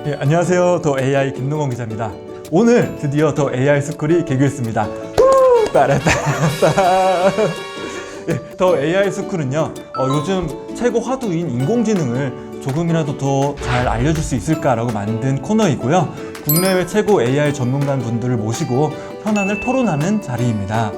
네, 안녕하세요. 더 AI 김동원 기자입니다. 오늘 드디어 더 AI 스쿨이 개교했습니다. 따라따라따. 네, 더 AI 스쿨은요, 요즘 최고 화두인 인공지능을 조금이라도 더 잘 알려줄 수 있을까라고 만든 코너이고요. 국내외 최고 AI 전문가 분들을 모시고 현안을 토론하는 자리입니다.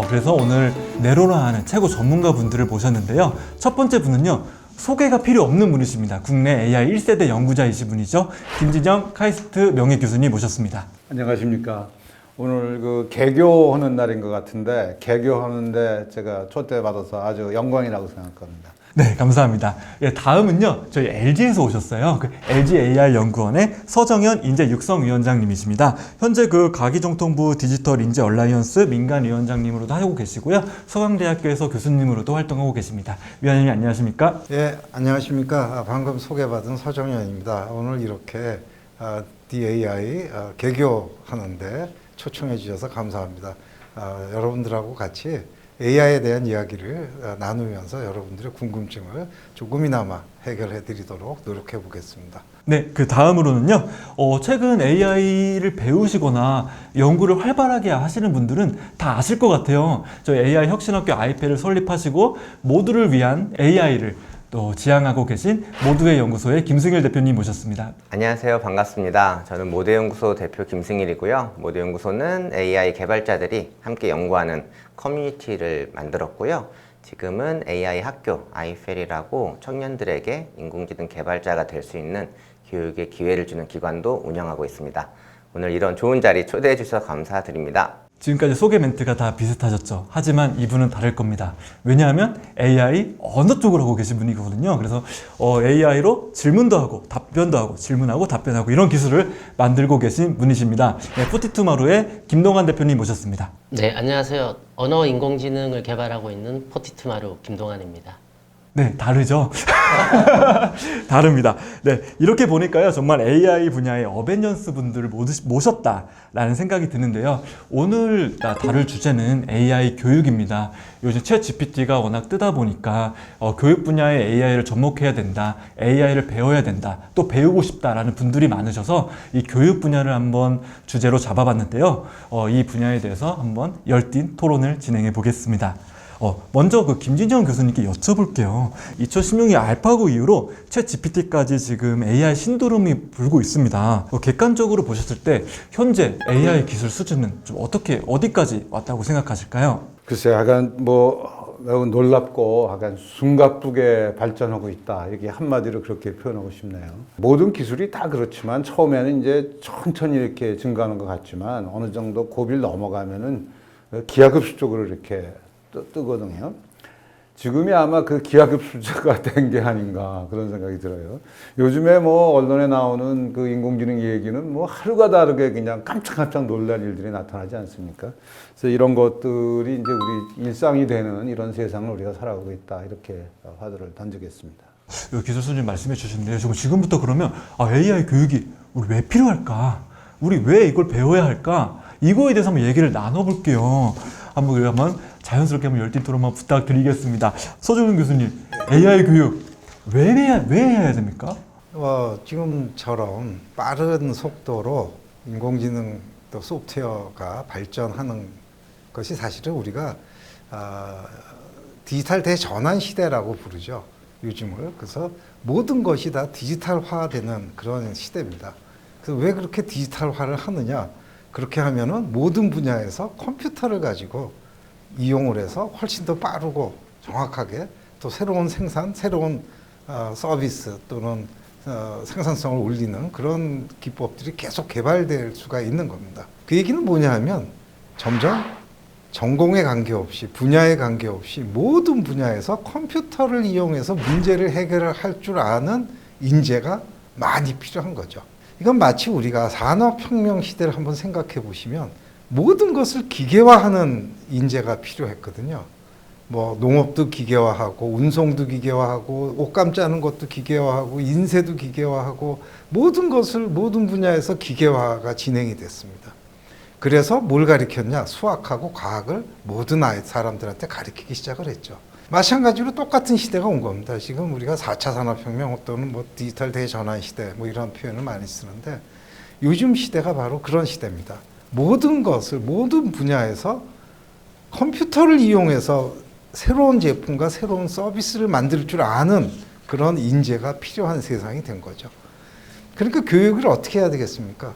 그래서 오늘 내로라하는 최고 전문가 분들을 모셨는데요. 첫 번째 분은요, 소개가 필요 없는 분이십니다. 국내 AI 1세대 연구자이신 분이죠. 김진영 카이스트 명예교수님 모셨습니다. 안녕하십니까. 오늘 개교하는 날인 것 같은데 개교하는데 제가 초대받아서 아주 영광이라고 생각합니다. 네, 감사합니다. 예, 다음은요, 저희 LG에서 오셨어요. LG AI 연구원의 서정현 인재육성위원장님이십니다. 현재 가기정통부 디지털 인재 얼라이언스 민간위원장님으로도 하고 계시고요. 서강대학교에서 교수님으로도 활동하고 계십니다. 위원장님 안녕하십니까? 예, 안녕하십니까. 방금 소개받은 서정현입니다. 오늘 이렇게 DAI 개교하는데 초청해 주셔서 감사합니다. 여러분들하고 같이 AI에 대한 이야기를 나누면서 여러분들의 궁금증을 조금이나마 해결해 드리도록 노력해 보겠습니다. 네, 그 다음으로는요, 최근 AI를 배우시거나 연구를 활발하게 하시는 분들은 다 아실 것 같아요. 저희 AI 혁신학교 아이패를 설립하시고 모두를 위한 AI를 또 지향하고 계신 모두의 연구소의 김승일 대표님 모셨습니다. 안녕하세요. 반갑습니다. 저는 모두연구소 대표 김승일이고요. 모두연구소는 AI 개발자들이 함께 연구하는 커뮤니티를 만들었고요. 지금은 AI 학교 아이펠이라고 청년들에게 인공지능 개발자가 될 수 있는 교육의 기회를 주는 기관도 운영하고 있습니다. 오늘 이런 좋은 자리 초대해 주셔서 감사드립니다. 지금까지 소개 멘트가 다 비슷하셨죠. 하지만 이분은 다를 겁니다. 왜냐하면 AI 언어 쪽을 하고 계신 분이거든요. 그래서 AI로 질문도 하고 답변도 하고 질문하고 답변하고 이런 기술을 만들고 계신 분이십니다. 네, 포티투마루의 김동환 대표님 모셨습니다. 네, 안녕하세요. 언어 인공지능을 개발하고 있는 포티투마루 김동환입니다. 네, 다르죠? 다릅니다. 네, 이렇게 보니까요, 정말 AI 분야의 어벤져스 분들을 모셨다라는 생각이 드는데요. 오늘 다룰 주제는 AI 교육입니다. 요즘 챗 GPT가 워낙 뜨다 보니까 교육 분야의 AI를 접목해야 된다, AI를 배워야 된다, 또 배우고 싶다라는 분들이 많으셔서 이 교육 분야를 한번 주제로 잡아봤는데요. 이 분야에 대해서 한번 열띤 토론을 진행해 보겠습니다. 먼저 김진영 교수님께 여쭤볼게요. 2016년 알파고 이후로 챗 GPT까지 지금 AI 신도림이 불고 있습니다. 객관적으로 보셨을 때 현재 AI 기술 수준은 좀 어디까지 왔다고 생각하실까요? 글쎄, 약간 매우 놀랍고 약간 숨가쁘게 발전하고 있다. 이렇게 한마디로 그렇게 표현하고 싶네요. 모든 기술이 다 그렇지만 처음에는 이제 천천히 이렇게 증가하는 것 같지만 어느 정도 고비를 넘어가면은 기하급수적으로 이렇게 뜨거든요. 지금이 아마 그 기하급수가 된 게 아닌가 그런 생각이 들어요. 요즘에 언론에 나오는 그 인공지능 얘기는 하루가 다르게 그냥 깜짝깜짝 놀랄 일들이 나타나지 않습니까? 그래서 이런 것들이 이제 우리 일상이 되는 이런 세상을 우리가 살아가고 있다. 이렇게 화두를 던지겠습니다. 기술 수준 말씀해 주셨는데요. 지금부터 그러면 AI 교육이 우리 왜 필요할까? 우리 왜 이걸 배워야 할까? 이거에 대해서 한번 얘기를 나눠볼게요. 한번 자연스럽게 한번 열띤 토론만 부탁드리겠습니다. 서정훈 교수님, AI 교육 왜 해야 됩니까? 지금처럼 빠른 속도로 인공지능 또 소프트웨어가 발전하는 것이 사실은 우리가 디지털 대전환 시대라고 부르죠. 요즘을. 그래서 모든 것이 다 디지털화되는 그런 시대입니다. 그래서 왜 그렇게 디지털화를 하느냐? 그렇게 하면은 모든 분야에서 컴퓨터를 가지고 이용을 해서 훨씬 더 빠르고 정확하게 또 새로운 생산, 새로운 서비스 또는 생산성을 올리는 그런 기법들이 계속 개발될 수가 있는 겁니다. 그 얘기는 뭐냐 하면 점점 전공에 관계없이 분야에 관계없이 모든 분야에서 컴퓨터를 이용해서 문제를 해결할 줄 아는 인재가 많이 필요한 거죠. 이건 마치 우리가 산업혁명 시대를 한번 생각해 보시면 모든 것을 기계화하는 인재가 필요했거든요. 농업도 기계화하고 운송도 기계화하고 옷감 짜는 것도 기계화하고 인쇄도 기계화하고 모든 것을 모든 분야에서 기계화가 진행이 됐습니다. 그래서 뭘 가르쳤냐? 수학하고 과학을 모든 사람들한테 가르치기 시작을 했죠. 마찬가지로 똑같은 시대가 온 겁니다. 지금 우리가 4차 산업혁명 또는 뭐 디지털 대전환 시대 뭐 이런 표현을 많이 쓰는데 요즘 시대가 바로 그런 시대입니다. 모든 것을 모든 분야에서 컴퓨터를 이용해서 새로운 제품과 새로운 서비스를 만들 줄 아는 그런 인재가 필요한 세상이 된 거죠. 그러니까 교육을 어떻게 해야 되겠습니까?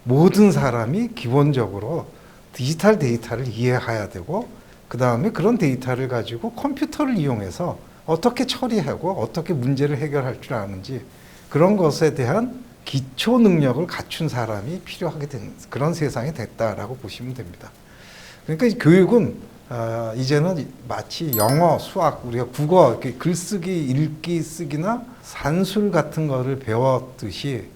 모든 사람이 기본적으로 디지털 데이터를 이해해야 되고 그 다음에 그런 데이터를 가지고 컴퓨터를 이용해서 어떻게 처리하고 어떻게 문제를 해결할 줄 아는지 그런 것에 대한 기초 능력을 갖춘 사람이 필요하게 된 그런 세상이 됐다라고 보시면 됩니다. 그러니까 이 교육은 이제는 마치 영어, 수학, 우리가 국어, 이렇게 글쓰기, 읽기, 쓰기나 산술 같은 거를 배웠듯이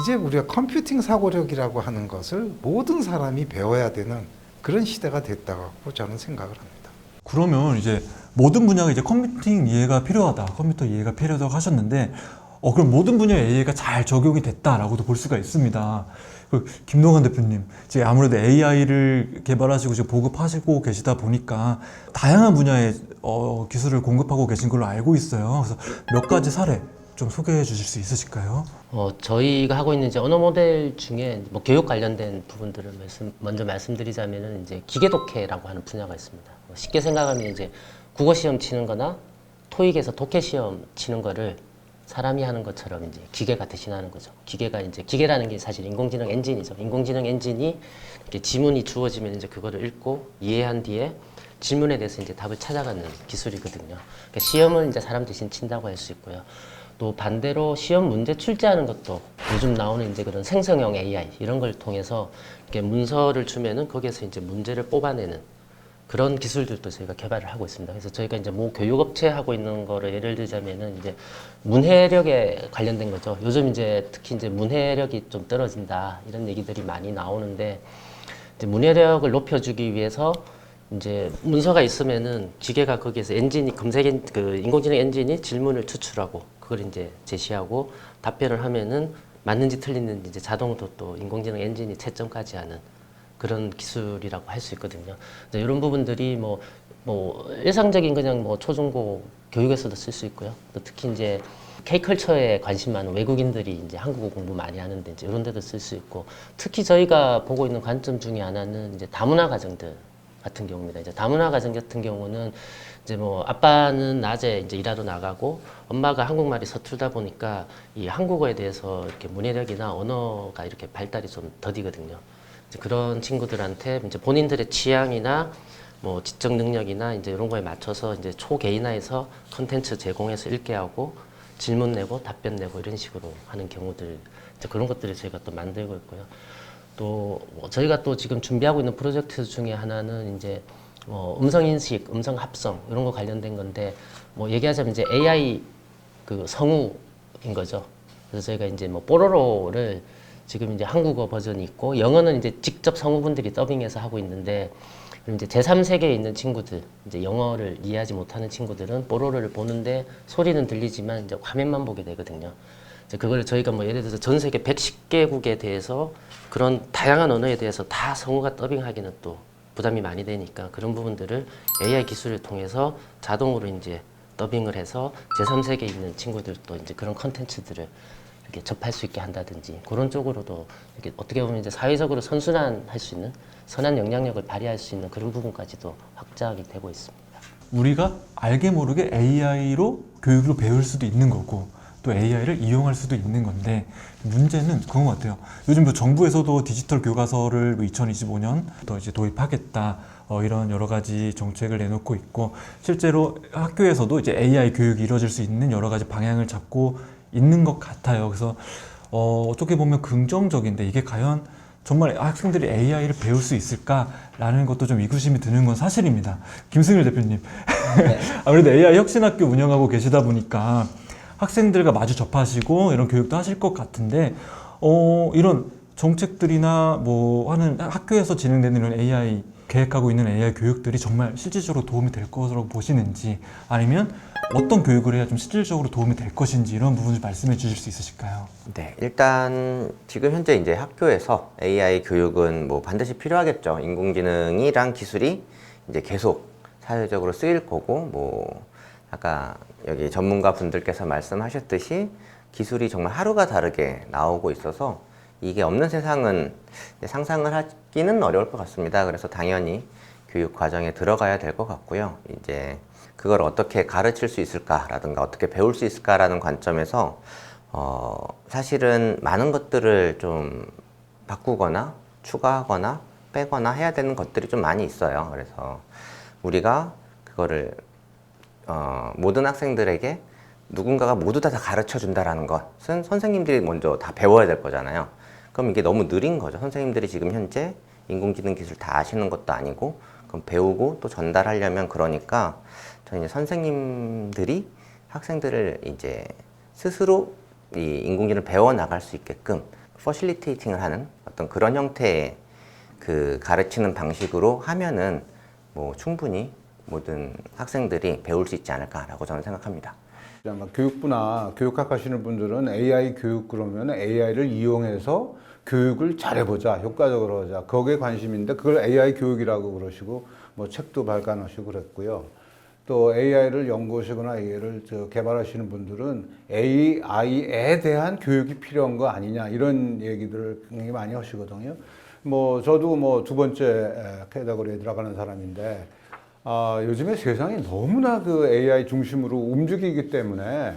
이제 우리가 컴퓨팅 사고력이라고 하는 것을 모든 사람이 배워야 되는 그런 시대가 됐다고 저는 생각을 합니다. 그러면 이제 모든 분야가 이제 컴퓨팅 이해가 필요하다, 컴퓨터 이해가 필요하다고 하셨는데, 그럼 모든 분야의 AI가 잘 적용이 됐다라고도 볼 수가 있습니다. 김동환 대표님, 지금 아무래도 AI를 개발하시고 지금 보급하시고 계시다 보니까 다양한 분야의 기술을 공급하고 계신 걸로 알고 있어요. 그래서 몇 가지 사례 좀 소개해 주실 수 있으실까요? 저희가 하고 있는 이제 언어 모델 중에 뭐 교육 관련된 부분들을 먼저 말씀드리자면은 이제 기계 독해라고 하는 분야가 있습니다. 쉽게 생각하면 이제 국어 시험 치는 거나 토익에서 독해 시험 치는 거를 사람이 하는 것처럼 이제 기계가 대신하는 거죠. 기계라는 게 사실 인공지능 엔진이죠. 인공지능 엔진이 이렇게 지문이 주어지면 이제 그거를 읽고 이해한 뒤에 질문에 대해서 이제 답을 찾아가는 기술이거든요. 그러니까 시험은 이제 사람 대신 친다고 할 수 있고요. 또 반대로 시험 문제 출제하는 것도 요즘 나오는 이제 그런 생성형 AI 이런 걸 통해서 이렇게 문서를 주면은 거기에서 이제 문제를 뽑아내는 그런 기술들도 저희가 개발을 하고 있습니다. 그래서 저희가 이제 모 교육업체 하고 있는 거를 예를 들자면은 이제 문해력에 관련된 거죠. 요즘 이제 특히 이제 문해력이 좀 떨어진다 이런 얘기들이 많이 나오는데 이제 문해력을 높여주기 위해서 이제 문서가 있으면은 기계가 거기에서 인공지능 엔진이 질문을 추출하고 그걸 이제 제시하고 답변을 하면은 맞는지 틀리는지 이제 자동으로 또 인공지능 엔진이 채점까지 하는 그런 기술이라고 할 수 있거든요. 이런 부분들이 뭐 일상적인 그냥 뭐 초중고 교육에서도 쓸 수 있고요. 또 특히 이제 K컬처에 관심 많은 외국인들이 이제 한국어 공부 많이 하는데 이제 이런 데도 쓸 수 있고 특히 저희가 보고 있는 관점 중에 하나는 이제 다문화 가정들 같은 경우입니다. 이제 다문화 가정 같은 경우는 이제 뭐 아빠는 낮에 이제 일하러 나가고 엄마가 한국말이 서툴다 보니까 이 한국어에 대해서 이렇게 문해력이나 언어가 이렇게 발달이 좀 더디거든요. 이제 그런 친구들한테 이제 본인들의 취향이나 뭐 지적 능력이나 이제 이런 거에 맞춰서 이제 초개인화해서 컨텐츠 제공해서 읽게 하고 질문 내고 답변 내고 이런 식으로 하는 경우들 이제 그런 것들을 저희가 또 만들고 있고요. 또 뭐 저희가 또 지금 준비하고 있는 프로젝트 중에 하나는 이제 음성 인식, 음성 합성 이런 거 관련된 건데 뭐 얘기하자면 이제 AI 그 성우인 거죠. 그래서 저희가 이제 뭐 뽀로로를 지금 이제 한국어 버전이 있고 영어는 이제 직접 성우분들이 더빙해서 하고 있는데 이제 제3세계에 있는 친구들, 이제 영어를 이해하지 못하는 친구들은 뽀로로를 보는데 소리는 들리지만 이제 화면만 보게 되거든요. 이제 그걸 저희가 뭐 예를 들어서 전 세계 110개국에 대해서 그런 다양한 언어에 대해서 다 성우가 더빙하기는 또 부담이 많이 되니까 그런 부분들을 AI 기술을 통해서 자동으로 이제 더빙을 해서 제3세계에 있는 친구들도 이제 그런 컨텐츠들을 이렇게 접할 수 있게 한다든지 그런 쪽으로도 이렇게 어떻게 보면 이제 사회적으로 선순환할 수 있는 선한 영향력을 발휘할 수 있는 그런 부분까지도 확장이 되고 있습니다. 우리가 알게 모르게 AI로 교육을 배울 수도 있는 거고 또 AI를 이용할 수도 있는 건데 문제는 그건 것 같아요. 요즘 뭐 정부에서도 디지털 교과서를 2025년부터 이제 도입하겠다 이런 여러 가지 정책을 내놓고 있고 실제로 학교에서도 이제 AI 교육이 이루어질 수 있는 여러 가지 방향을 잡고 있는 것 같아요. 그래서 어떻게 보면 긍정적인데 이게 과연 정말 학생들이 AI를 배울 수 있을까라는 것도 좀 의구심이 드는 건 사실입니다. 김승일 대표님, 네. 아무래도 AI 혁신학교 운영하고 계시다 보니까 학생들과 마주 접하시고 이런 교육도 하실 것 같은데 이런 정책들이나 뭐 하는 학교에서 진행되는 이런 AI 계획하고 있는 AI 교육들이 정말 실질적으로 도움이 될 것으로 보시는지 아니면 어떤 교육을 해야 좀 실질적으로 도움이 될 것인지 이런 부분을 말씀해 주실 수 있으실까요? 네, 일단 지금 현재 이제 학교에서 AI 교육은 뭐 반드시 필요하겠죠. 인공지능이랑 기술이 이제 계속 사회적으로 쓰일 거고 뭐 아까 여기 전문가 분들께서 말씀하셨듯이 기술이 정말 하루가 다르게 나오고 있어서 이게 없는 세상은 상상을 하기는 어려울 것 같습니다. 그래서 당연히 교육 과정에 들어가야 될 것 같고요. 이제 그걸 어떻게 가르칠 수 있을까라든가 어떻게 배울 수 있을까라는 관점에서 사실은 많은 것들을 좀 바꾸거나 추가하거나 빼거나 해야 되는 것들이 좀 많이 있어요. 그래서 우리가 그거를 모든 학생들에게 누군가가 모두 다 가르쳐 준다라는 것은 선생님들이 먼저 다 배워야 될 거잖아요. 그럼 이게 너무 느린 거죠. 선생님들이 지금 현재 인공지능 기술 다 아시는 것도 아니고, 그럼 배우고 또 전달하려면, 그러니까 저는 이제 선생님들이 학생들을 이제 스스로 이 인공지능을 배워 나갈 수 있게끔 퍼실리테이팅을 하는 어떤 그런 형태의 그 가르치는 방식으로 하면은 뭐 충분히 모든 학생들이 배울 수 있지 않을까라고 저는 생각합니다. 아마 교육부나 교육학 하시는 분들은 AI 교육 그러면 AI를 이용해서 교육을 잘해보자, 효과적으로 하자, 거기에 관심인데 그걸 AI 교육이라고 그러시고 뭐 책도 발간하시고 그랬고요. 또 AI를 연구하시거나 AI를 개발하시는 분들은 AI에 대한 교육이 필요한 거 아니냐, 이런 얘기들을 굉장히 많이 하시거든요. 뭐 저도 뭐 두 번째 캐다고리에 들어가는 사람인데, 요즘에 세상이 너무나 그 AI 중심으로 움직이기 때문에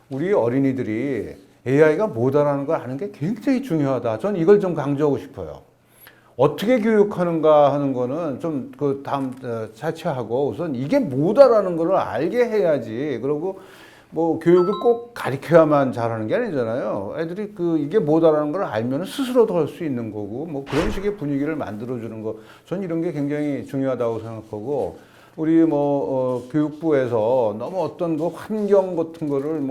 우리 어린이들이 AI가 뭐다라는 걸 아는 게 굉장히 중요하다. 전 이걸 좀 강조하고 싶어요. 어떻게 교육하는가 하는 거는 좀 그 다음 차치하고 우선 이게 뭐다라는 걸 알게 해야지. 그리고 뭐 교육을 꼭 가르쳐야만 잘하는 게 아니잖아요. 애들이 그 이게 뭐다라는 걸 알면 스스로도 할 수 있는 거고, 뭐 그런 식의 분위기를 만들어주는 거, 전 이런 게 굉장히 중요하다고 생각하고, 우리 교육부에서 너무 어떤 그 환경 같은 거를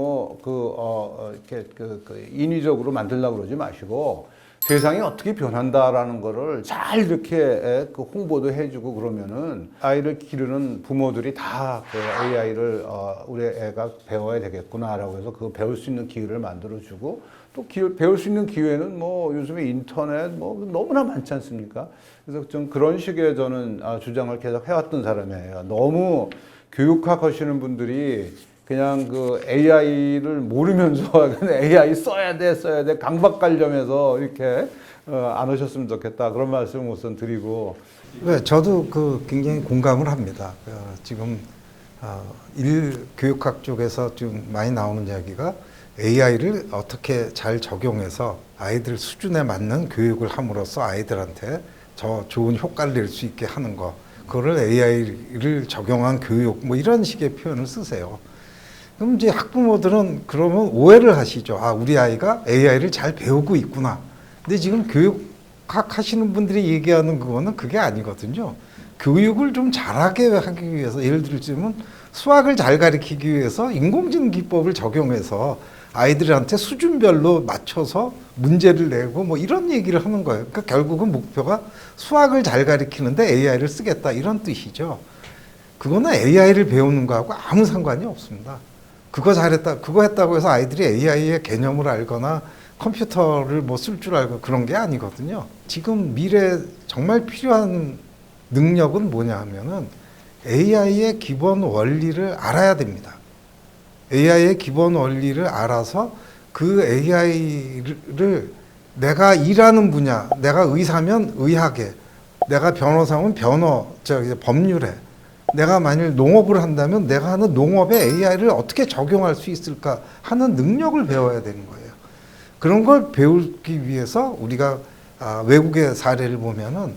이렇게 인위적으로 만들려고 그러지 마시고, 세상이 어떻게 변한다라는 거를 잘 이렇게 그 홍보도 해주고 그러면은 아이를 기르는 부모들이 다 그 AI를 우리 애가 배워야 되겠구나라고 해서 그 배울 수 있는 기회를 만들어주고, 또 배울 수 있는 기회는 뭐 요즘에 인터넷 뭐 너무나 많지 않습니까? 그래서 좀 그런 식의 저는 주장을 계속 해왔던 사람이에요. 너무 교육학 하시는 분들이 그냥 그 AI를 모르면서 AI 써야 돼 강박관념에서 이렇게 안 하셨으면 좋겠다, 그런 말씀을 우선 드리고. 네, 저도 그 굉장히 공감을 합니다. 지금 교육학 쪽에서 좀 많이 나오는 이야기가 AI를 어떻게 잘 적용해서 아이들 수준에 맞는 교육을 함으로써 아이들한테 더 좋은 효과를 낼 수 있게 하는 거, 그거를 AI를 적용한 교육, 뭐 이런 식의 표현을 쓰세요. 그럼 이제 학부모들은 그러면 오해를 하시죠. 우리 아이가 AI를 잘 배우고 있구나. 근데 지금 교육학 하시는 분들이 얘기하는 그거는 그게 아니거든요. 교육을 좀 잘하게 하기 위해서, 예를 들면 수학을 잘 가르치기 위해서 인공지능 기법을 적용해서 아이들한테 수준별로 맞춰서 문제를 내고 뭐 이런 얘기를 하는 거예요. 그러니까 결국은 목표가 수학을 잘 가르치는데 AI를 쓰겠다, 이런 뜻이죠. 그거는 AI를 배우는 거하고 아무 상관이 없습니다. 그거 했다고 해서 아이들이 AI의 개념을 알거나 컴퓨터를 뭐 쓸 줄 알고 그런 게 아니거든요. 지금 미래 정말 필요한 능력은 뭐냐 하면은 AI의 기본 원리를 알아야 됩니다. AI의 기본 원리를 알아서 그 AI를 내가 일하는 분야, 내가 의사면 의학에, 내가 변호사면 법률에, 내가 만일 농업을 한다면 내가 하는 농업에 AI를 어떻게 적용할 수 있을까 하는 능력을 배워야 되는 거예요. 그런 걸 배우기 위해서 우리가 외국의 사례를 보면은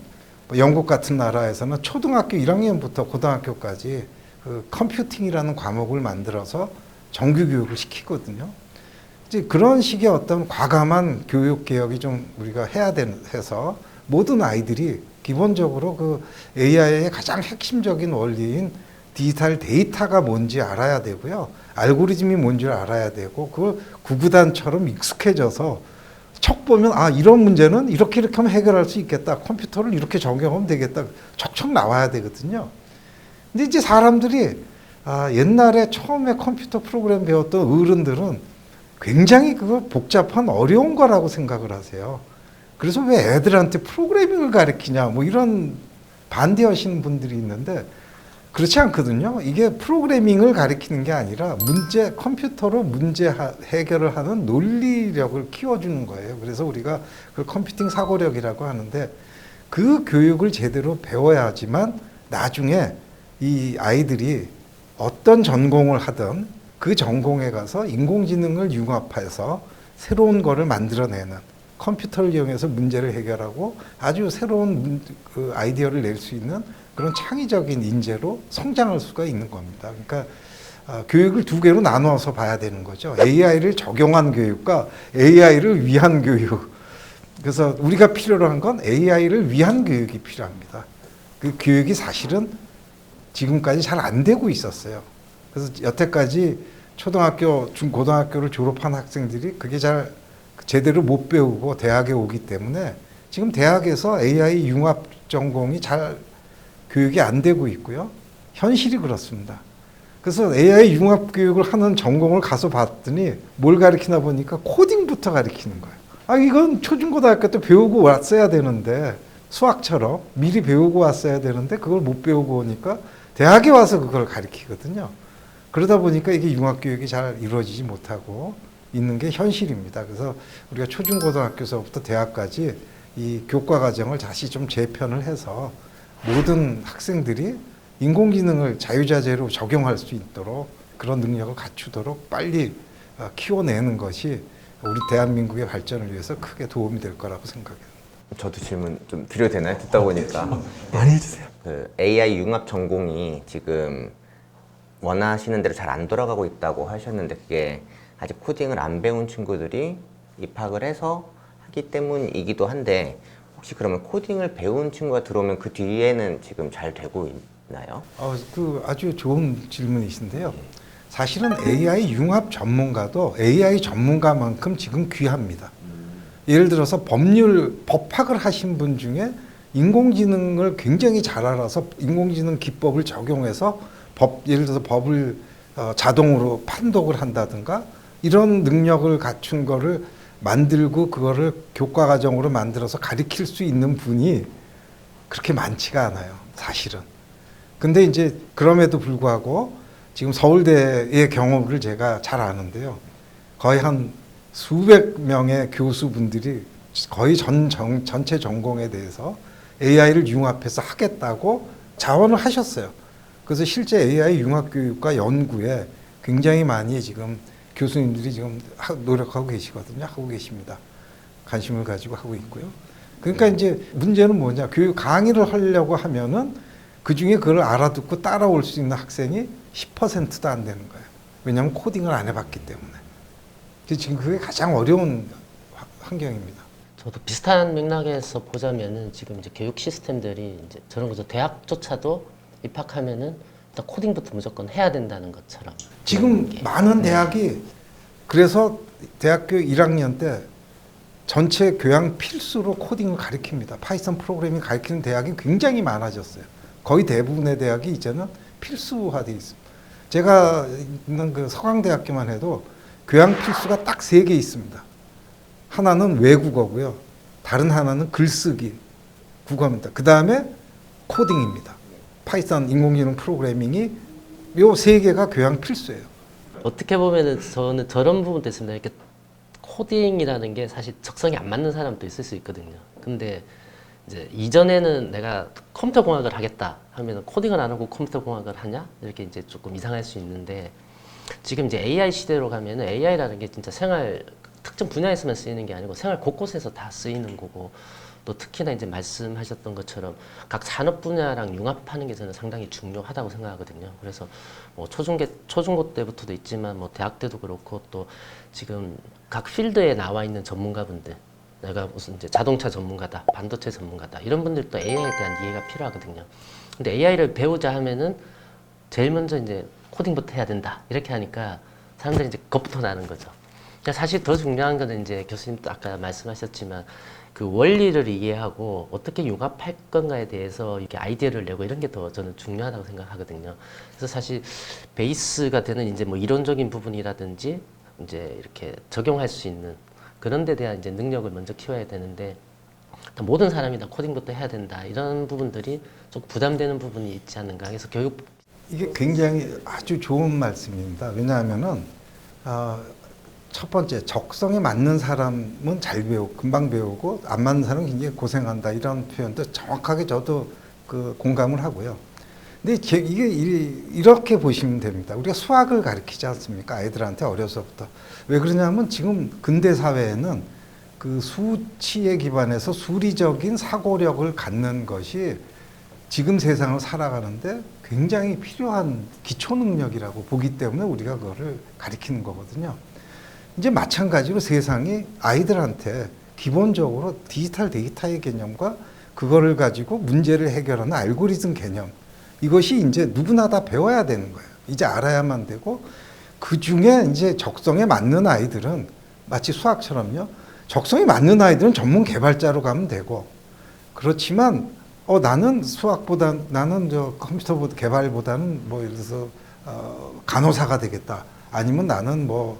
영국 같은 나라에서는 초등학교 1학년부터 고등학교까지 그 컴퓨팅이라는 과목을 만들어서 정규 교육을 시키거든요. 이제 그런 식의 어떤 과감한 교육 개혁이 좀 우리가 해서 모든 아이들이 기본적으로 그 AI의 가장 핵심적인 원리인 디지털 데이터가 뭔지 알아야 되고요. 알고리즘이 뭔지 알아야 되고, 그걸 구구단처럼 익숙해져서 척 보면 이런 문제는 이렇게 하면 해결할 수 있겠다. 컴퓨터를 이렇게 적용하면 되겠다. 척척 나와야 되거든요. 근데 이제 사람들이 옛날에 처음에 컴퓨터 프로그램 배웠던 어른들은 굉장히 그거 복잡한 어려운 거라고 생각을 하세요. 그래서 왜 애들한테 프로그래밍을 가르치냐 뭐 이런 반대하시는 분들이 있는데, 그렇지 않거든요. 이게 프로그래밍을 가리키는 게 아니라 컴퓨터로 문제 해결을 하는 논리력을 키워주는 거예요. 그래서 우리가 그걸 컴퓨팅 사고력이라고 하는데 그 교육을 제대로 배워야지만 나중에 이 아이들이 어떤 전공을 하든 그 전공에 가서 인공지능을 융합해서 새로운 거를 만들어내는 컴퓨터를 이용해서 문제를 해결하고 아주 새로운 그 아이디어를 낼 수 있는 그런 창의적인 인재로 성장할 수가 있는 겁니다. 그러니까 교육을 두 개로 나누어서 봐야 되는 거죠. AI를 적용한 교육과 AI를 위한 교육. 그래서 우리가 필요로 한 건 AI를 위한 교육이 필요합니다. 그 교육이 사실은 지금까지 잘 안 되고 있었어요. 그래서 여태까지 초등학교, 중고등학교를 졸업한 학생들이 그게 잘 제대로 못 배우고 대학에 오기 때문에 지금 대학에서 AI 융합 전공이 잘 교육이 안 되고 있고요. 현실이 그렇습니다. 그래서 AI 융합 교육을 하는 전공을 가서 봤더니 뭘 가르치나 보니까 코딩부터 가르치는 거예요. 아, 이건 초중고등학교 때 배우고 왔어야 되는데 수학처럼 미리 배우고 왔어야 되는데 그걸 못 배우고 오니까 대학에 와서 그걸 가르치거든요. 그러다 보니까 이게 융합 교육이 잘 이루어지지 못하고 있는 게 현실입니다. 그래서 우리가 초중고등학교서부터 대학까지 이 교과 과정을 다시 좀 재편을 해서 모든 학생들이 인공지능을 자유자재로 적용할 수 있도록 그런 능력을 갖추도록 빨리 키워내는 것이 우리 대한민국의 발전을 위해서 크게 도움이 될 거라고 생각해요. 저도 질문 좀 드려도 되나요? 듣다 보니까 많이 해주세요. 그 AI 융합 전공이 지금 원하시는 대로 잘 안 돌아가고 있다고 하셨는데 그게 아직 코딩을 안 배운 친구들이 입학을 해서 하기 때문이기도 한데 혹시 그러면 코딩을 배운 친구가 들어오면 그 뒤에는 지금 잘 되고 있나요? 그 아주 좋은 질문이신데요. 사실은 AI 융합 전문가도 AI 전문가만큼 지금 귀합니다. 예를 들어서 법학을 하신 분 중에 인공지능을 굉장히 잘 알아서 인공지능 기법을 적용해서 예를 들어서 법을 자동으로 판독을 한다든가 이런 능력을 갖춘 거를 만들고 그거를 교과 과정으로 만들어서 가르칠 수 있는 분이 그렇게 많지가 않아요, 사실은. 근데 이제 그럼에도 불구하고 지금 서울대의 경우를 제가 잘 아는데요. 거의 한 수백 명의 교수분들이 거의 전체 전공에 대해서 AI를 융합해서 하겠다고 자원을 하셨어요. 그래서 실제 AI 융합 교육과 연구에 굉장히 많이 지금 교수님들이 지금 노력하고 계시거든요. 하고 계십니다. 관심을 가지고 하고 있고요. 그러니까 이제 문제는 뭐냐. 교육 강의를 하려고 하면은 그 중에 그걸 알아듣고 따라올 수 있는 학생이 10%도 안 되는 거예요. 왜냐하면 코딩을 안 해봤기 때문에. 지금 그게 가장 어려운 환경입니다. 저도 비슷한 맥락에서 보자면은 지금 이제 교육 시스템들이 이제 저런 거죠. 대학조차도 입학하면은 일단 코딩부터 무조건 해야 된다는 것처럼. 지금 많은 대학이 그래서 대학교 1학년 때 전체 교양 필수로 코딩을 가르칩니다. 파이썬 프로그래밍 가르치는 대학이 굉장히 많아졌어요. 거의 대부분의 대학이 이제는 필수화되어 있습니다. 제가 있는 그 서강대학교만 해도 교양 필수가 딱 3개 있습니다. 하나는 외국어고요. 다른 하나는 글쓰기, 국어입니다. 그 다음에 코딩입니다. 파이썬 인공지능 프로그래밍이 요 3개가 교양 필수예요. 어떻게 보면은 저는 저런 부분도 있습니다. 이렇게 코딩이라는 게 사실 적성이 안 맞는 사람도 있을 수 있거든요. 근데 이제 이전에는 내가 컴퓨터 공학을 하겠다 하면 코딩을 안 하고 컴퓨터 공학을 하냐? 이렇게 이제 조금 이상할 수 있는데 지금 이제 AI 시대로 가면은 AI라는 게 진짜 생활 특정 분야에서만 쓰이는 게 아니고 생활 곳곳에서 다 쓰이는 거고 또 특히나 이제 말씀하셨던 것처럼 각 산업 분야랑 융합하는 게 저는 상당히 중요하다고 생각하거든요. 그래서 뭐 초중고 때부터도 있지만 뭐 대학 때도 그렇고 또 지금 각 필드에 나와 있는 전문가분들 내가 무슨 이제 자동차 전문가다, 반도체 전문가다 이런 분들도 AI에 대한 이해가 필요하거든요. 근데 AI를 배우자 하면은 제일 먼저 이제 코딩부터 해야 된다 이렇게 하니까 사람들이 이제 겁부터 나는 거죠. 그러니까 사실 더 중요한 거는 이제 교수님도 아까 말씀하셨지만 그 원리를 이해하고 어떻게 융합할 건가에 대해서 이렇게 아이디어를 내고 이런 게 더 저는 중요하다고 생각하거든요. 그래서 사실 베이스가 되는 이제 뭐 이론적인 부분이라든지 이제 이렇게 적용할 수 있는 그런 데 대한 이제 능력을 먼저 키워야 되는데 모든 사람이 다 코딩부터 해야 된다 이런 부분들이 좀 부담되는 부분이 있지 않는가. 그래서 교육 이게 굉장히 아주 좋은 말씀입니다. 왜냐하면은 첫 번째 적성에 맞는 사람은 잘 배우고 금방 배우고 안 맞는 사람은 굉장히 고생한다 이런 표현도 정확하게 저도 그 공감을 하고요. 근데 이게 이렇게 보시면 됩니다. 우리가 수학을 가르치지 않습니까? 아이들한테 어려서부터. 왜 그러냐면 지금 근대 사회에는 그 수치에 기반해서 수리적인 사고력을 갖는 것이 지금 세상을 살아가는데 굉장히 필요한 기초 능력이라고 보기 때문에 우리가 그거를 가리키는 거거든요. 이제 마찬가지로 세상이 아이들한테 기본적으로 디지털 데이터의 개념과 그거를 가지고 문제를 해결하는 알고리즘 개념, 이것이 이제 누구나 다 배워야 되는 거예요. 이제 알아야만 되고, 그 중에 이제 적성에 맞는 아이들은 마치 수학처럼요. 적성에 맞는 아이들은 전문 개발자로 가면 되고, 그렇지만 나는 수학보다, 나는 저 컴퓨터 개발보다는 뭐 예를 들어서 간호사가 되겠다. 아니면 나는 뭐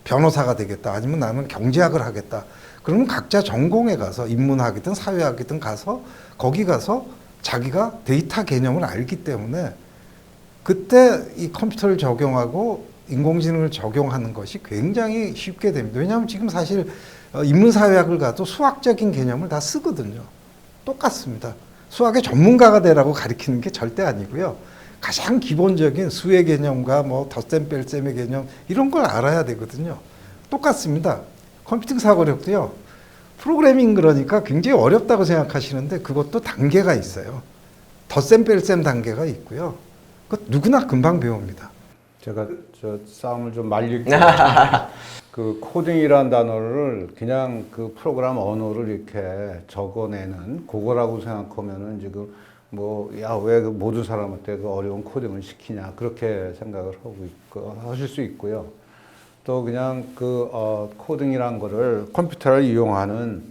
변호사가 되겠다. 아니면 나는 경제학을 하겠다. 그러면 각자 전공에 가서 인문학이든 사회학이든 가서 거기 가서 자기가 데이터 개념을 알기 때문에 그때 이 컴퓨터를 적용하고 인공지능을 적용하는 것이 굉장히 쉽게 됩니다. 왜냐하면 지금 사실 인문사회학을 가도 수학적인 개념을 다 쓰거든요. 똑같습니다. 수학의 전문가가 되라고 가르치는 게 절대 아니고요. 가장 기본적인 수의 개념과 뭐 덧셈 뺄셈의 개념 이런 걸 알아야 되거든요. 똑같습니다. 컴퓨팅 사고력도요. 프로그래밍 그러니까 굉장히 어렵다고 생각하시는데 그것도 단계가 있어요. 덧셈 뺄셈 단계가 있고요. 그것 누구나 금방 배웁니다. 제가 저 싸움을 좀 말릴 게 그 코딩이라는 단어를 그냥 그 프로그램 언어를 이렇게 적어내는 그거라고 생각하면은 지금 뭐 야 왜 모든 사람한테 그 어려운 코딩을 시키냐 그렇게 생각을 하고 있고 하실 수 있고요. 또 그냥 그 코딩이란 거를 컴퓨터를 이용하는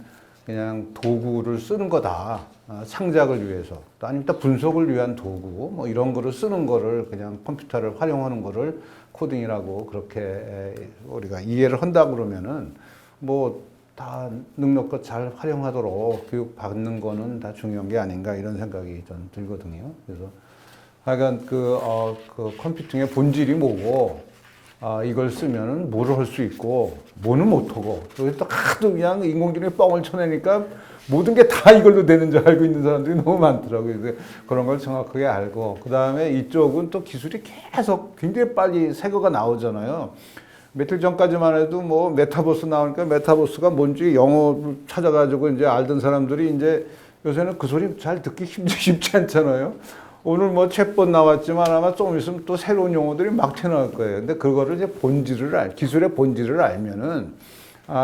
그냥 도구를 쓰는 거다. 창작을 위해서 또 아니면 또 분석을 위한 도구 뭐 이런 거를 쓰는 거를 그냥 컴퓨터를 활용하는 거를 코딩이라고 그렇게 우리가 이해를 한다 그러면은 뭐 다 능력껏 잘 활용하도록 교육 받는 거는 다 중요한 게 아닌가 이런 생각이 전 들거든요. 그래서 하여간 그 컴퓨팅의 본질이 뭐고 이걸 쓰면은 뭐를 할 수 있고 뭐는 못하고 또 하도 그냥 인공지능에 뻥을 쳐내니까 모든 게 다 이걸로 되는 줄 알고 있는 사람들이 너무 많더라고요. 그래서 그런 걸 정확하게 알고 그 다음에 이쪽은 또 기술이 계속 굉장히 빨리 새 거가 나오잖아요. 며칠 전까지만 해도 뭐 메타버스 나오니까 메타버스가 뭔지 영어를 찾아가지고 이제 알던 사람들이 이제 요새는 그 소리 잘 듣기 쉽지 않잖아요. 오늘 뭐 챗봇 나왔지만 아마 조금 있으면 또 새로운 용어들이 막 튀어나올 거예요. 근데 그거를 이제 기술의 본질을 알면은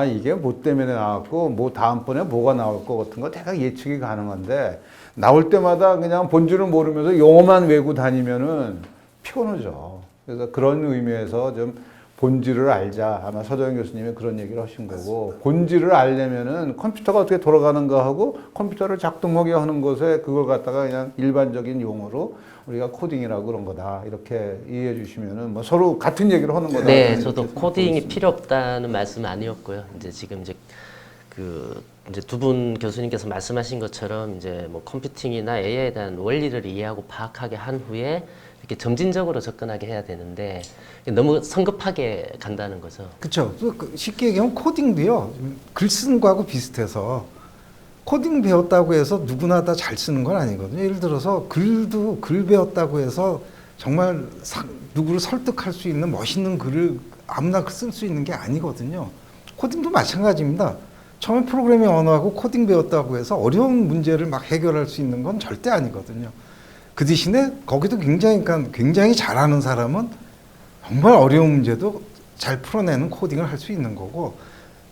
이게 뭐 때문에 나왔고 뭐 다음번에 뭐가 나올 거 같은 거 대략 예측이 가능한데 나올 때마다 그냥 본질을 모르면서 용어만 외우고 다니면은 피곤하죠. 그래서 그런 의미에서 좀 본질을 알자. 아마 서정현 교수님이 그런 얘기를 하신 거고 본질을 알려면은 컴퓨터가 어떻게 돌아가는가 하고 컴퓨터를 작동하게 하는 것에 그걸 갖다가 그냥 일반적인 용어로 우리가 코딩이라고 그런 거다. 이렇게 이해해 주시면은 뭐 서로 같은 얘기를 하는 거다. 네, 저도 코딩이 필요 없다는 말씀은 아니었고요. 이제 지금 이제 두 분 교수님께서 말씀하신 것처럼 이제 뭐 컴퓨팅이나 AI에 대한 원리를 이해하고 파악하게 한 후에 이렇게 점진적으로 접근하게 해야 되는데 너무 성급하게 간다는 거죠. 그렇죠. 쉽게 얘기하면 코딩도요. 글 쓰는 거하고 비슷해서 코딩 배웠다고 해서 누구나 다 잘 쓰는 건 아니거든요. 예를 들어서 글도 글 배웠다고 해서 정말 누구를 설득할 수 있는 멋있는 글을 아무나 쓸 수 있는 게 아니거든요. 코딩도 마찬가지입니다. 처음에 프로그래밍 언어하고 코딩 배웠다고 해서 어려운 문제를 막 해결할 수 있는 건 절대 아니거든요. 그 대신에 거기도 굉장히 잘하는 사람은 정말 어려운 문제도 잘 풀어내는 코딩을 할 수 있는 거고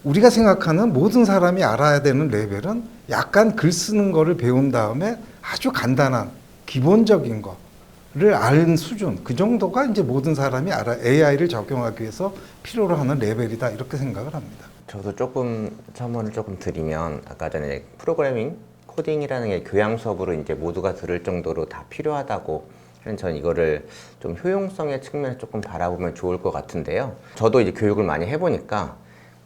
우리가 생각하는 모든 사람이 알아야 되는 레벨은 약간 글 쓰는 거를 배운 다음에 아주 간단한 기본적인 거를 아는 수준 그 정도가 이제 모든 사람이 AI를 적용하기 위해서 필요로 하는 레벨이다 이렇게 생각을 합니다. 저도 조금 첨언을 조금 드리면 아까 전에 프로그래밍 코딩이라는 게 교양 수업으로 이제 모두가 들을 정도로 다 필요하다고 하는 전 이거를 좀 효용성의 측면에 조금 바라보면 좋을 것 같은데요. 저도 이제 교육을 많이 해보니까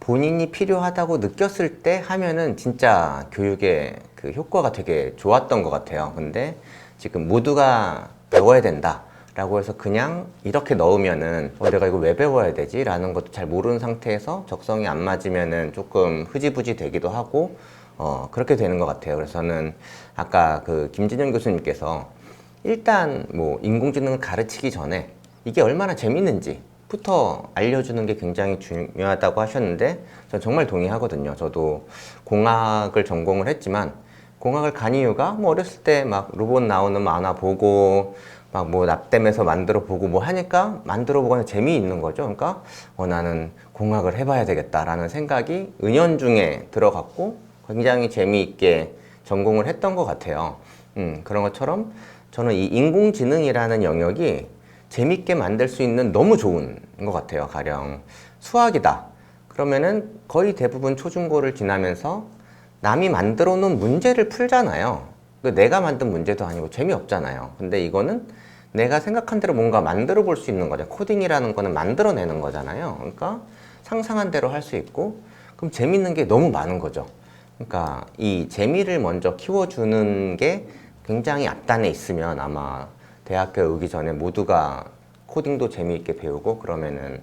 본인이 필요하다고 느꼈을 때 하면은 진짜 교육의 그 효과가 되게 좋았던 것 같아요. 근데 지금 모두가 배워야 된다 라고 해서 그냥 이렇게 넣으면은 내가 이거 왜 배워야 되지? 라는 것도 잘 모르는 상태에서 적성이 안 맞으면은 조금 흐지부지 되기도 하고 그렇게 되는 것 같아요. 그래서 저는 아까 그 김진영 교수님께서 일단 뭐 인공지능을 가르치기 전에 이게 얼마나 재밌는지부터 알려주는 게 굉장히 중요하다고 하셨는데 전 정말 동의하거든요. 저도 공학을 전공을 했지만 공학을 간 이유가 뭐 어렸을 때 막 로봇 나오는 만화 보고 막 뭐 납땜해서 만들어 보고 뭐 하니까 만들어 보거나 재미있는 거죠. 그러니까 나는 공학을 해봐야 되겠다라는 생각이 은연중에 들어갔고 굉장히 재미있게 전공을 했던 것 같아요. 그런 것처럼 저는 이 인공지능이라는 영역이 재밌게 만들 수 있는 너무 좋은 것 같아요. 가령 수학이다. 그러면은 거의 대부분 초중고를 지나면서 남이 만들어 놓은 문제를 풀잖아요. 내가 만든 문제도 아니고 재미없잖아요. 근데 이거는 내가 생각한 대로 뭔가 만들어 볼 수 있는 거죠. 코딩이라는 거는 만들어내는 거잖아요. 그러니까 상상한 대로 할 수 있고 그럼 재밌는 게 너무 많은 거죠. 그러니까 이 재미를 먼저 키워주는 게 굉장히 앞단에 있으면 아마 대학교에 오기 전에 모두가 코딩도 재미있게 배우고 그러면은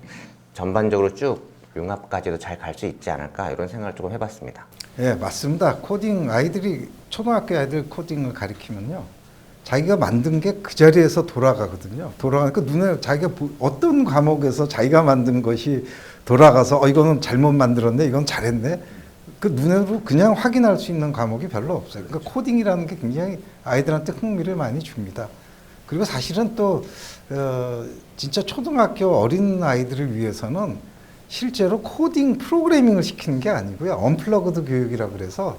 전반적으로 쭉 융합까지도 잘 갈 수 있지 않을까 이런 생각을 조금 해봤습니다. 예, 맞습니다. 코딩 아이들이 초등학교 아이들 코딩을 가리키면요, 자기가 만든 게 그 자리에서 돌아가거든요. 돌아가니까 눈에 자기가 어떤 과목에서 자기가 만든 것이 돌아가서 이거는 잘못 만들었네, 이건 잘했네. 그 눈으로 그냥 확인할 수 있는 과목이 별로 없어요. 그러니까 코딩이라는 게 굉장히 아이들한테 흥미를 많이 줍니다. 그리고 사실은 또 진짜 초등학교 어린 아이들을 위해서는 실제로 코딩 프로그래밍을 시키는 게 아니고요. 언플러그드 교육이라고 그래서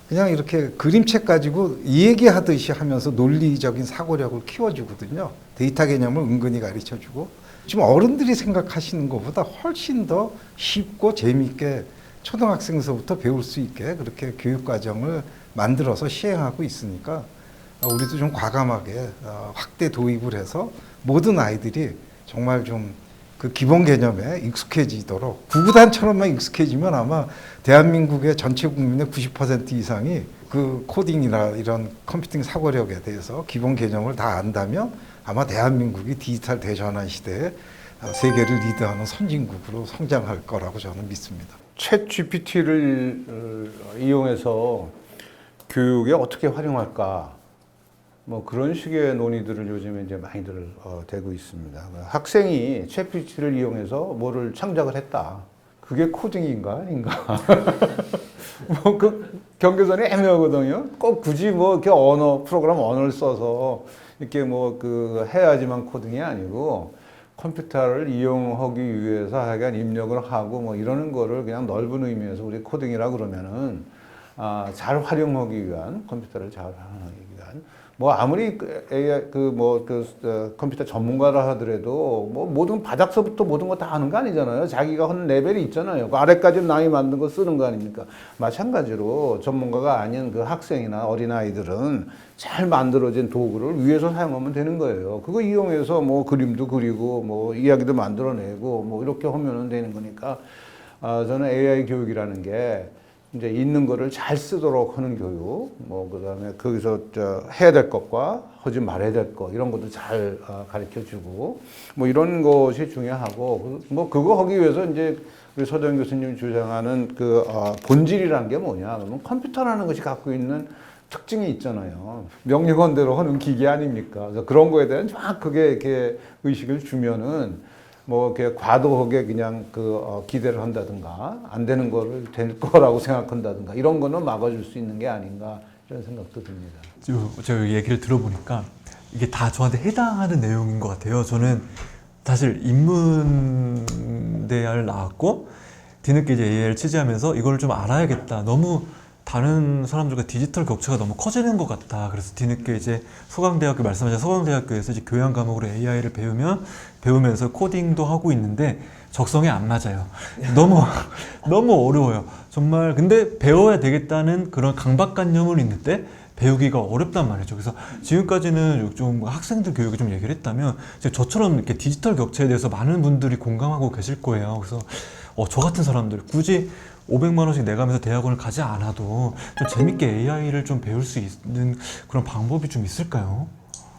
그냥 이렇게 그림책 가지고 얘기하듯이 하면서 논리적인 사고력을 키워주거든요. 데이터 개념을 은근히 가르쳐주고 지금 어른들이 생각하시는 것보다 훨씬 더 쉽고 재미있게 초등학생서부터 배울 수 있게 그렇게 교육과정을 만들어서 시행하고 있으니까 우리도 좀 과감하게 확대 도입을 해서 모든 아이들이 정말 좀 그 기본 개념에 익숙해지도록 구구단처럼만 익숙해지면 아마 대한민국의 전체 국민의 90% 이상이 그 코딩이나 이런 컴퓨팅 사고력에 대해서 기본 개념을 다 안다면 아마 대한민국이 디지털 대전환 시대에 세계를 리드하는 선진국으로 성장할 거라고 저는 믿습니다. 챗 GPT를 이용해서 교육에 어떻게 활용할까? 뭐 그런 식의 논의들을 요즘에 이제 많이들 되고 있습니다. 학생이 챗 GPT를 이용해서 뭐를 창작을 했다. 그게 코딩인가 아닌가? 뭐 그 경계선이 애매하거든요. 꼭 굳이 뭐 이렇게 프로그램 언어를 써서 이렇게 뭐 그 해야지만 코딩이 아니고 컴퓨터를 이용하기 위해서 하여간 입력을 하고 뭐 이러는 거를 그냥 넓은 의미에서 우리 코딩이라고 그러면은 잘 활용하기 위한 컴퓨터를 잘 활용하기 위한 뭐 아무리 AI 컴퓨터 전문가라 하더라도 뭐 모든 바닥서부터 모든 거 다 하는 거 아니잖아요. 자기가 하는 레벨이 있잖아요. 그 아래까지 남이 만든 거 쓰는 거 아닙니까? 마찬가지로 전문가가 아닌 그 학생이나 어린 아이들은 잘 만들어진 도구를 위해서 사용하면 되는 거예요. 그거 이용해서 뭐 그림도 그리고 뭐 이야기도 만들어내고 뭐 이렇게 하면 되는 거니까 저는 AI 교육이라는 게 이제 있는 거를 잘 쓰도록 하는 교육, 뭐 그다음에 거기서 해야 될 것과 하지 말아야 될 것 이런 것도 잘 가르쳐주고 뭐 이런 것이 중요하고 뭐 그거 하기 위해서 이제 우리 서정 교수님 주장하는 그 본질이라는 게 뭐냐? 그러면 컴퓨터라는 것이 갖고 있는 특징이 있잖아요. 명령어대로 하는 기계 아닙니까? 그래서 그런 거에 대한 정확하게 이렇게 의식을 주면은 뭐 이렇게 과도하게 그냥 기대를 한다든가 안 되는 거를 될 거라고 생각한다든가 이런 거는 막아줄 수 있는 게 아닌가 이런 생각도 듭니다. 제가 얘기를 들어보니까 이게 다 저한테 해당하는 내용인 것 같아요. 저는 사실 인문대학을 나왔고 뒤늦게 이제 AI를 취재하면서 이걸 좀 알아야겠다. 너무 다른 사람들과 디지털 격차가 너무 커지는 것 같다. 그래서 뒤늦게 이제 서강대학교 말씀하신 서강대학교에서 이제 교양 과목으로 AI를 배우면서 코딩도 하고 있는데 적성에 안 맞아요. 너무 어려워요. 정말 근데 배워야 되겠다는 그런 강박관념은 있는데 배우기가 어렵단 말이죠. 그래서 지금까지는 좀 학생들 교육에 좀 얘기를 했다면 저처럼 이렇게 디지털 격차에 대해서 많은 분들이 공감하고 계실 거예요. 그래서 저 같은 사람들 굳이 500만 원씩 내가면서 대학원을 가지 않아도 좀 재밌게 AI를 좀 배울 수 있는 그런 방법이 좀 있을까요?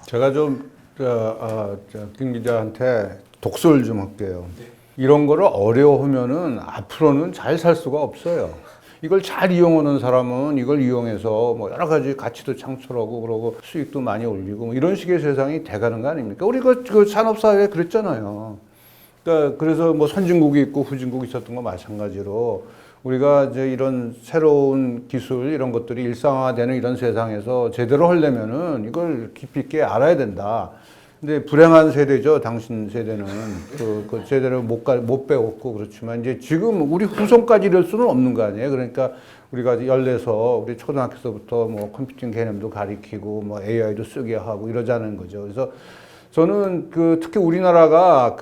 제가 좀 김 기자한테 독설 좀 할게요. 이런 거를 어려워하면은 앞으로는 잘 살 수가 없어요. 이걸 잘 이용하는 사람은 이걸 이용해서 뭐 여러 가지 가치도 창출하고 그러고 수익도 많이 올리고 뭐 이런 식의 세상이 돼가는 거 아닙니까? 우리가 그 산업사회에 그랬잖아요. 그러니까 그래서 뭐 선진국이 있고 후진국이 있었던 거 마찬가지로 우리가 이제 이런 새로운 기술 이런 것들이 일상화되는 이런 세상에서 제대로 하려면은 이걸 깊이 있게 알아야 된다. 근데 불행한 세대죠. 당신 세대는 그 제대로 못 배웠고 그렇지만 이제 지금 우리 후손까지 이럴 수는 없는 거 아니에요. 그러니까 우리가 열내서 우리 초등학교서부터 뭐 컴퓨팅 개념도 가리키고 뭐 AI도 쓰게 하고 이러자는 거죠. 그래서 저는 특히 우리나라가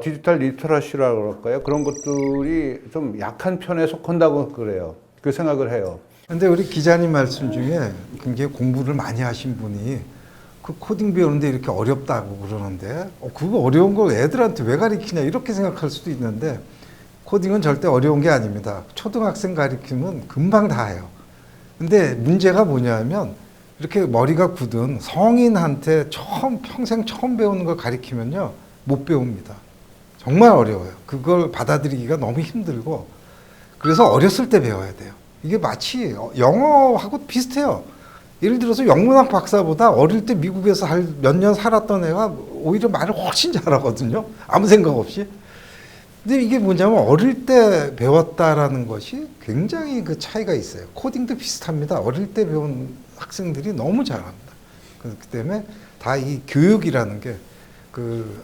디지털 리터러시라고 그럴까요? 그런 것들이 좀 약한 편에 속한다고 그래요. 그 생각을 해요. 근데 우리 기자님 말씀 중에 굉장히 공부를 많이 하신 분이 그 코딩 배우는데 이렇게 어렵다고 그러는데 그거 어려운 걸 애들한테 왜 가르치냐 이렇게 생각할 수도 있는데 코딩은 절대 어려운 게 아닙니다. 초등학생 가르치면 금방 다 해요. 근데 문제가 뭐냐면 이렇게 머리가 굳은 성인한테 평생 처음 배우는 걸 가르치면요 못 배웁니다. 정말 어려워요. 그걸 받아들이기가 너무 힘들고 그래서 어렸을 때 배워야 돼요. 이게 마치 영어하고 비슷해요. 예를 들어서 영문학 박사보다 어릴 때 미국에서 몇 년 살았던 애가 오히려 말을 훨씬 잘하거든요. 아무 생각 없이. 근데 이게 뭐냐면 어릴 때 배웠다라는 것이 굉장히 그 차이가 있어요. 코딩도 비슷합니다. 어릴 때 배운 학생들이 너무 잘합니다. 그렇기 때문에 다 이 교육이라는 게 그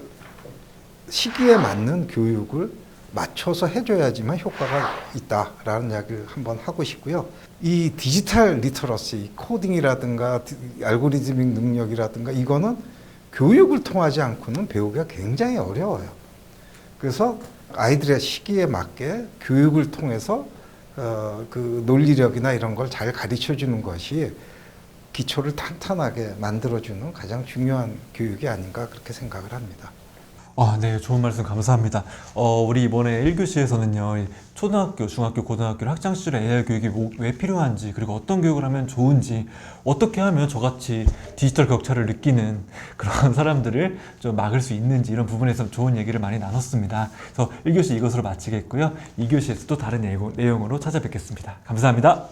시기에 맞는 교육을 맞춰서 해줘야지만 효과가 있다라는 이야기를 한번 하고 싶고요. 이 디지털 리터러시, 코딩이라든가 알고리즘ik 능력이라든가 이거는 교육을 통하지 않고는 배우기가 굉장히 어려워요. 그래서 아이들의 시기에 맞게 교육을 통해서 그 논리력이나 이런 걸 잘 가르쳐 주는 것이 기초를 탄탄하게 만들어주는 가장 중요한 교육이 아닌가 그렇게 생각을 합니다. 네, 좋은 말씀 감사합니다. 우리 이번에 1교시에서는요, 초등학교, 중학교, 고등학교 학창 시절에 AI 교육이 왜 필요한지, 그리고 어떤 교육을 하면 좋은지, 어떻게 하면 저같이 디지털 격차를 느끼는 그런 사람들을 좀 막을 수 있는지, 이런 부분에서 좋은 얘기를 많이 나눴습니다. 그래서 1교시 이것으로 마치겠고요. 2교시에서 또 다른 내용으로 찾아뵙겠습니다. 감사합니다.